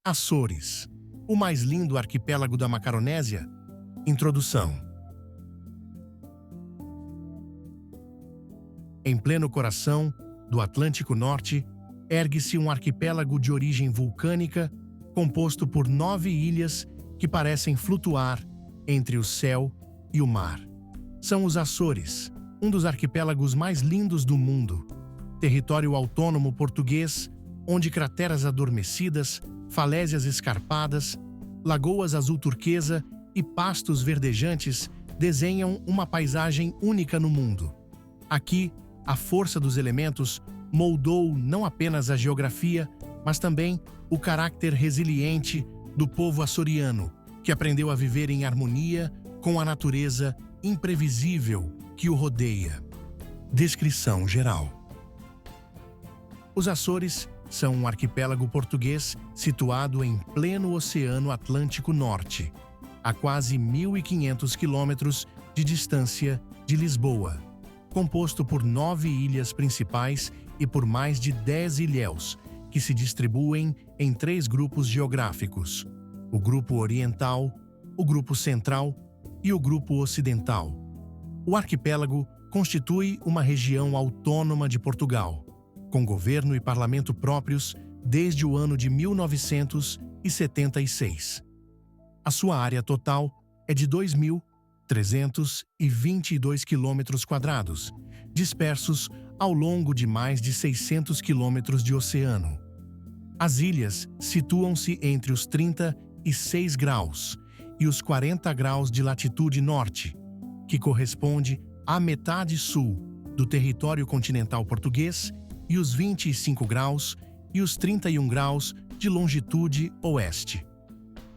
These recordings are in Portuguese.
Açores, o mais lindo arquipélago da Macaronésia. Introdução. Em pleno coração do Atlântico Norte, ergue-se um arquipélago de origem vulcânica, composto por 9 ilhas que parecem flutuar entre o céu e o mar. São os Açores, um dos arquipélagos mais lindos do mundo, território autônomo português, onde crateras adormecidas, falésias escarpadas, lagoas azul turquesa e pastos verdejantes desenham uma paisagem única no mundo. Aqui, a força dos elementos moldou não apenas a geografia, mas também o caráter resiliente do povo açoriano, que aprendeu a viver em harmonia com a natureza imprevisível que o rodeia. Descrição geral. Os Açores são um arquipélago português situado em pleno Oceano Atlântico Norte, a quase 1.500 quilômetros de distância de Lisboa, composto por 9 ilhas principais e por mais de 10 ilhéus, que se distribuem em 3 grupos geográficos: o Grupo Oriental, o Grupo Central e o Grupo Ocidental. O arquipélago constitui uma região autônoma de Portugal, com governo e parlamento próprios desde o ano de 1976. A sua área total é de 2.322 quilômetros quadrados, dispersos ao longo de mais de 600 quilômetros de oceano. As ilhas situam-se entre os 36 graus e os 40 graus de latitude norte, que corresponde à metade sul do território continental português, e os 25 graus e os 31 graus de longitude oeste.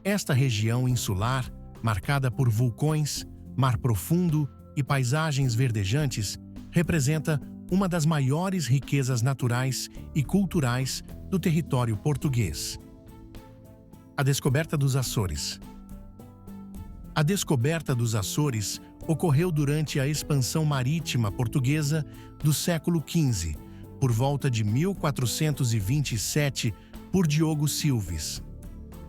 Esta região insular, marcada por vulcões, mar profundo e paisagens verdejantes, representa uma das maiores riquezas naturais e culturais do território português. A descoberta dos Açores. A descoberta dos Açores ocorreu durante a expansão marítima portuguesa do século XV, por volta de 1427, por Diogo Silves.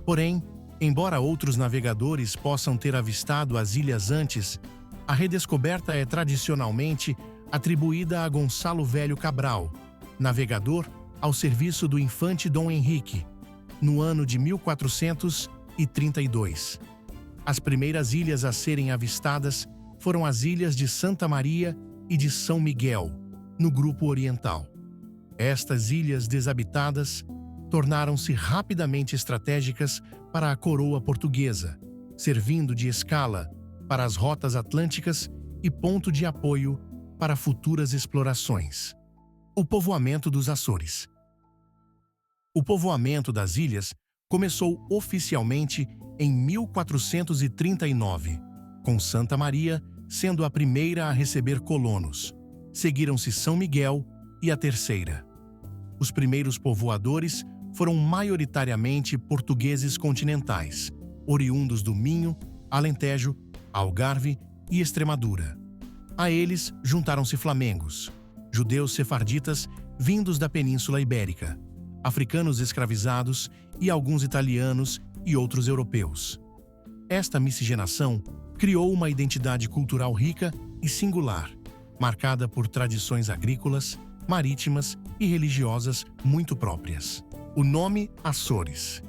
Porém, embora outros navegadores possam ter avistado as ilhas antes, a redescoberta é tradicionalmente atribuída a Gonçalo Velho Cabral, navegador ao serviço do infante Dom Henrique, no ano de 1432. As primeiras ilhas a serem avistadas foram as ilhas de Santa Maria e de São Miguel, no Grupo Oriental. Estas ilhas desabitadas tornaram-se rapidamente estratégicas para a coroa portuguesa, servindo de escala para as rotas atlânticas e ponto de apoio para futuras explorações. O povoamento dos Açores. O povoamento das ilhas começou oficialmente em 1439, com Santa Maria sendo a primeira a receber colonos. Seguiram-se São Miguel e a terceira. Os primeiros povoadores foram maioritariamente portugueses continentais, oriundos do Minho, Alentejo, Algarve e Extremadura. A eles juntaram-se flamengos, judeus sefarditas vindos da Península Ibérica, africanos escravizados e alguns italianos e outros europeus. Esta miscigenação criou uma identidade cultural rica e singular, marcada por tradições agrícolas, marítimas e religiosas muito próprias. O nome Açores.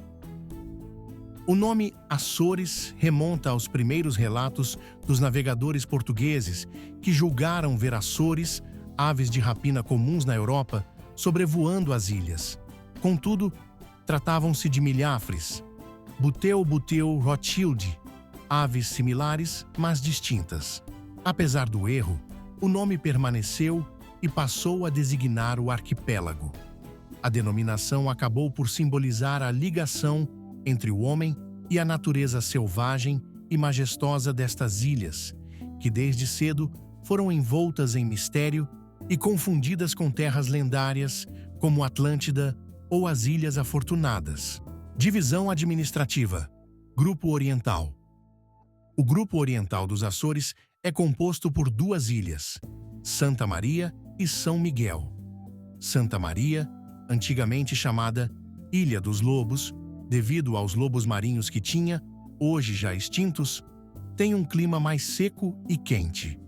O nome Açores remonta aos primeiros relatos dos navegadores portugueses que julgaram ver Açores, aves de rapina comuns na Europa, sobrevoando as ilhas. Contudo, tratavam-se de milhafres, Buteo Rothschild, aves similares, mas distintas. Apesar do erro, o nome permaneceu e passou a designar o arquipélago. A denominação acabou por simbolizar a ligação entre o homem e a natureza selvagem e majestosa destas ilhas, que desde cedo foram envoltas em mistério e confundidas com terras lendárias como Atlântida ou as Ilhas Afortunadas. Divisão administrativa. Grupo Oriental. O Grupo Oriental dos Açores é composto por 2 ilhas, Santa Maria e São Miguel. Santa Maria, antigamente chamada Ilha dos Lobos, devido aos lobos marinhos que tinha, hoje já extintos, tem um clima mais seco e quente.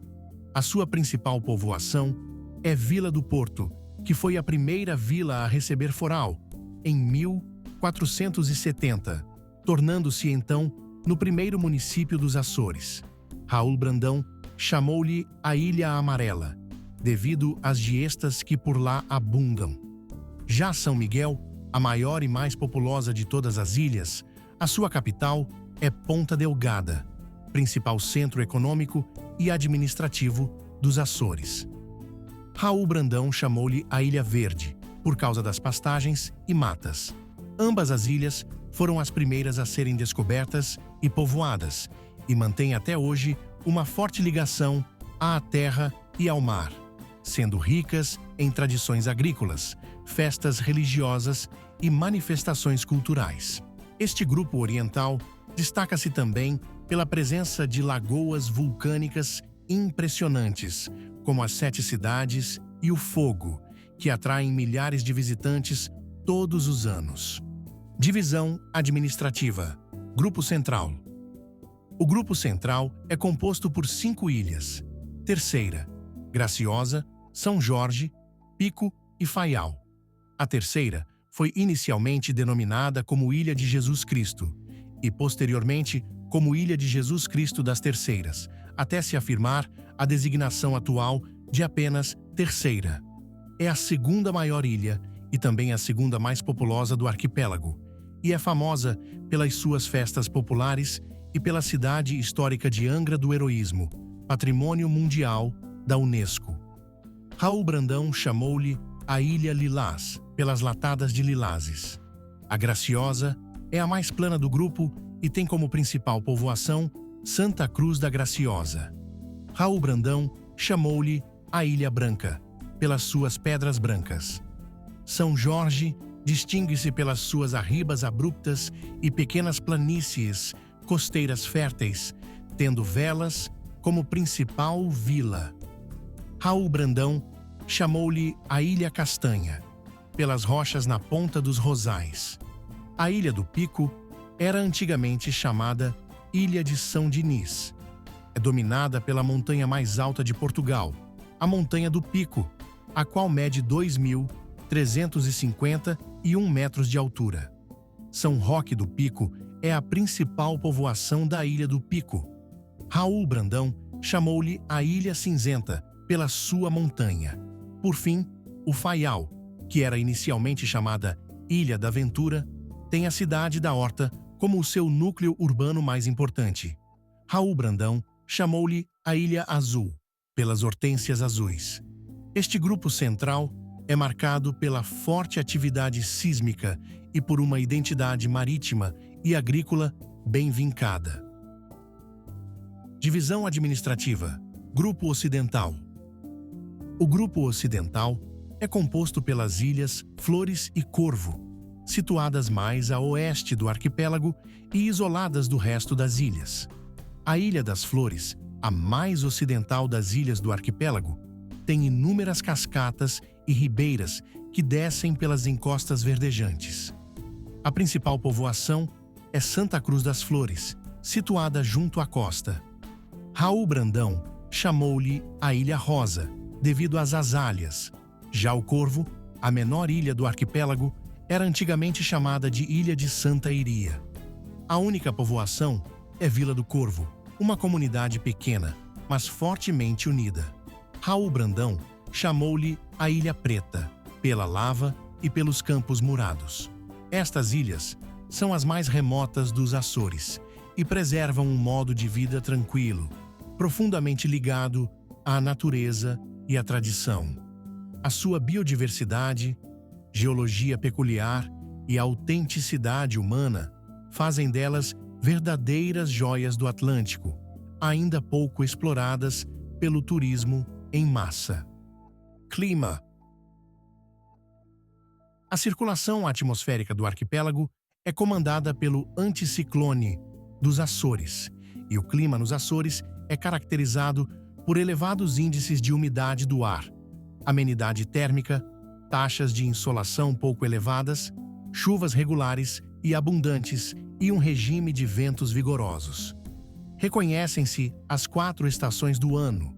A sua principal povoação é Vila do Porto, que foi a primeira vila a receber foral, em 1470, tornando-se então no primeiro município dos Açores. Raul Brandão chamou-lhe a Ilha Amarela, devido às giestas que por lá abundam. Já São Miguel, a maior e mais populosa de todas as ilhas, a sua capital é Ponta Delgada, principal centro econômico e administrativo dos Açores. Raul Brandão chamou-lhe a Ilha Verde, por causa das pastagens e matas. Ambas as ilhas foram as primeiras a serem descobertas e povoadas, e mantêm até hoje uma forte ligação à terra e ao mar, sendo ricas em tradições agrícolas, festas religiosas e manifestações culturais. Este grupo oriental destaca-se também pela presença de lagoas vulcânicas impressionantes, como as Sete Cidades e o Fogo, que atraem milhares de visitantes todos os anos. Divisão administrativa. Grupo Central. O Grupo Central é composto por 5 ilhas: Terceira, Graciosa, São Jorge, Pico e Faial. A Terceira foi inicialmente denominada como Ilha de Jesus Cristo e, posteriormente, como Ilha de Jesus Cristo das Terceiras, até se afirmar a designação atual de apenas Terceira. É a segunda maior ilha e também a segunda mais populosa do arquipélago, e é famosa pelas suas festas populares e pela cidade histórica de Angra do Heroísmo, Patrimônio Mundial da Unesco. Raul Brandão chamou-lhe a Ilha Lilás, pelas latadas de lilazes. A Graciosa é a mais plana do grupo e tem como principal povoação Santa Cruz da Graciosa. Raul Brandão chamou-lhe a Ilha Branca, pelas suas pedras brancas. São Jorge distingue-se pelas suas arribas abruptas e pequenas planícies costeiras férteis, tendo Velas como principal vila. Raul Brandão chamou-lhe a Ilha Castanha, pelas rochas na ponta dos rosais. A Ilha do Pico era antigamente chamada Ilha de São Diniz. É dominada pela montanha mais alta de Portugal, a Montanha do Pico, a qual mede 2.351 metros de altura. São Roque do Pico é a principal povoação da Ilha do Pico. Raul Brandão chamou-lhe a Ilha Cinzenta, pela sua montanha. Por fim, o Faial, que era inicialmente chamada Ilha da Ventura, tem a cidade da Horta como o seu núcleo urbano mais importante. Raul Brandão chamou-lhe a Ilha Azul, pelas hortênsias azuis. Este grupo central é marcado pela forte atividade sísmica e por uma identidade marítima e agrícola bem vincada. Divisão administrativa. Grupo Ocidental. O Grupo Ocidental é composto pelas ilhas Flores e Corvo, situadas mais a oeste do arquipélago e isoladas do resto das ilhas. A Ilha das Flores, a mais ocidental das ilhas do arquipélago, tem inúmeras cascatas e ribeiras que descem pelas encostas verdejantes. A principal povoação é Santa Cruz das Flores, situada junto à costa. Raul Brandão chamou-lhe a Ilha Rosa, devido às azáleas. Já o Corvo, a menor ilha do arquipélago, era antigamente chamada de Ilha de Santa Iria. A única povoação é Vila do Corvo, uma comunidade pequena, mas fortemente unida. Raul Brandão chamou-lhe a Ilha Preta, pela lava e pelos campos murados. Estas ilhas são as mais remotas dos Açores e preservam um modo de vida tranquilo, profundamente ligado à natureza e à tradição. A sua biodiversidade, geologia peculiar e a autenticidade humana fazem delas verdadeiras joias do Atlântico, ainda pouco exploradas pelo turismo em massa. Clima. A circulação atmosférica do arquipélago é comandada pelo anticiclone dos Açores, e o clima nos Açores é caracterizado por elevados índices de umidade do ar, amenidade térmica, taxas de insolação pouco elevadas, chuvas regulares e abundantes e um regime de ventos vigorosos. Reconhecem-se as 4 estações do ano,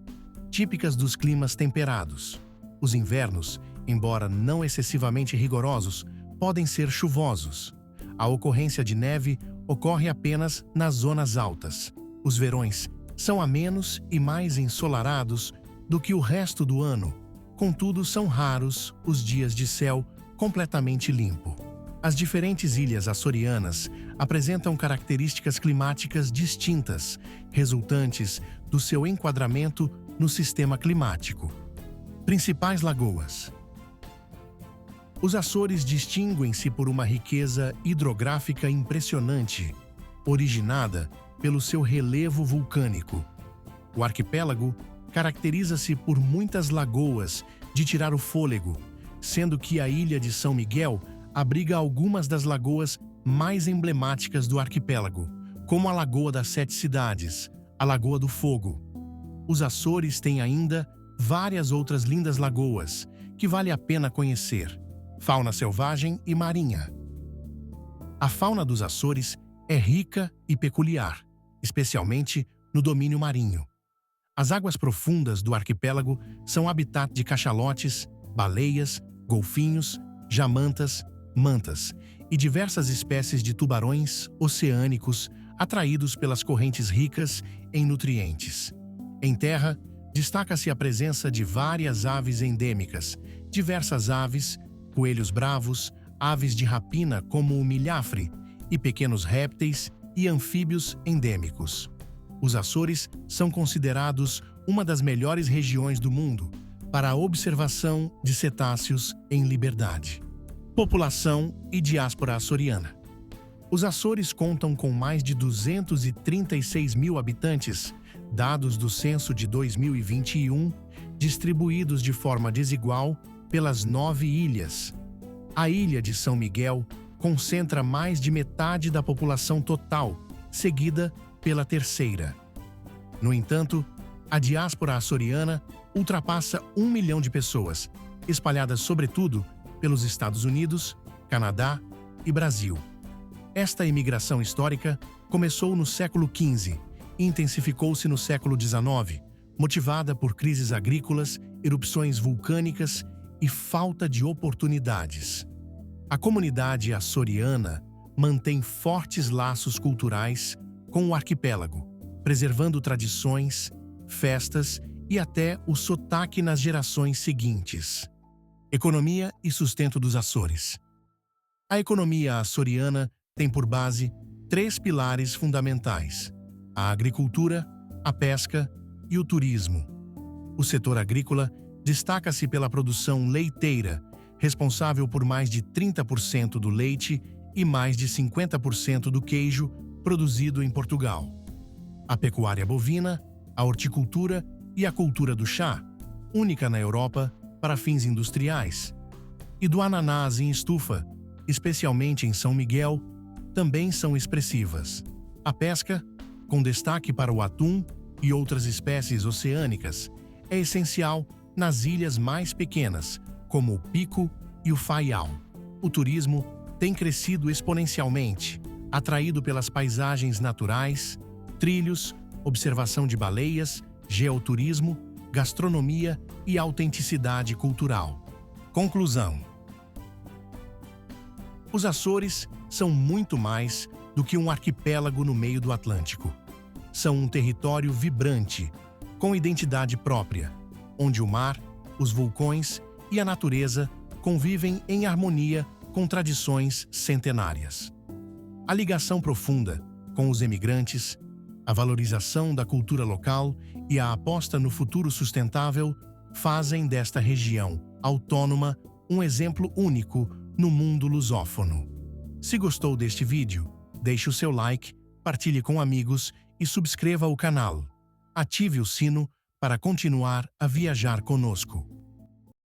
típicas dos climas temperados. Os invernos, embora não excessivamente rigorosos, podem ser chuvosos. A ocorrência de neve ocorre apenas nas zonas altas. Os verões são amenos e mais ensolarados do que o resto do ano, contudo são raros os dias de céu completamente limpo. As diferentes ilhas açorianas apresentam características climáticas distintas, resultantes do seu enquadramento no sistema climático. Principais lagoas. Os Açores distinguem-se por uma riqueza hidrográfica impressionante, originada pelo seu relevo vulcânico. O arquipélago caracteriza-se por muitas lagoas de tirar o fôlego, sendo que a ilha de São Miguel abriga algumas das lagoas mais emblemáticas do arquipélago, como a Lagoa das 7 Cidades, a Lagoa do Fogo. Os Açores têm ainda várias outras lindas lagoas que vale a pena conhecer. Fauna selvagem e marinha. A fauna dos Açores é rica e peculiar, especialmente no domínio marinho. As águas profundas do arquipélago são habitat de cachalotes, baleias, golfinhos, jamantas, mantas e diversas espécies de tubarões oceânicos atraídos pelas correntes ricas em nutrientes. Em terra, destaca-se a presença de várias aves endêmicas, diversas aves, coelhos bravos, aves de rapina como o milhafre e pequenos répteis e anfíbios endêmicos. Os Açores são considerados uma das melhores regiões do mundo para a observação de cetáceos em liberdade. População e diáspora açoriana. Os Açores contam com mais de 236 mil habitantes, dados do censo de 2021, distribuídos de forma desigual pelas 9 ilhas. A ilha de São Miguel concentra mais de metade da população total, seguida pela terceira. No entanto, a diáspora açoriana ultrapassa 1 milhão de pessoas, espalhadas sobretudo pelos Estados Unidos, Canadá e Brasil. Esta imigração histórica começou no século XV e intensificou-se no século XIX, motivada por crises agrícolas, erupções vulcânicas e falta de oportunidades. A comunidade açoriana mantém fortes laços culturais com o arquipélago, preservando tradições, festas e até o sotaque nas gerações seguintes. Economia e sustento dos Açores. A economia açoriana tem por base 3 pilares fundamentais: a agricultura, a pesca e o turismo. O setor agrícola destaca-se pela produção leiteira, responsável por mais de 30% do leite e mais de 50% do queijo produzido em Portugal. A pecuária bovina, a horticultura e a cultura do chá, única na Europa para fins industriais, e do ananás em estufa, especialmente em São Miguel, também são expressivas. A pesca, com destaque para o atum e outras espécies oceânicas, é essencial nas ilhas mais pequenas, como o Pico e o Faial. O turismo tem crescido exponencialmente, atraído pelas paisagens naturais, trilhos, observação de baleias, geoturismo, gastronomia e autenticidade cultural. Conclusão: os Açores são muito mais do que um arquipélago no meio do Atlântico. São um território vibrante, com identidade própria, onde o mar, os vulcões e a natureza convivem em harmonia com tradições centenárias. A ligação profunda com os emigrantes, a valorização da cultura local e a aposta no futuro sustentável fazem desta região autônoma um exemplo único no mundo lusófono. Se gostou deste vídeo, deixe o seu like, partilhe com amigos e subscreva o canal. Ative o sino para continuar a viajar conosco.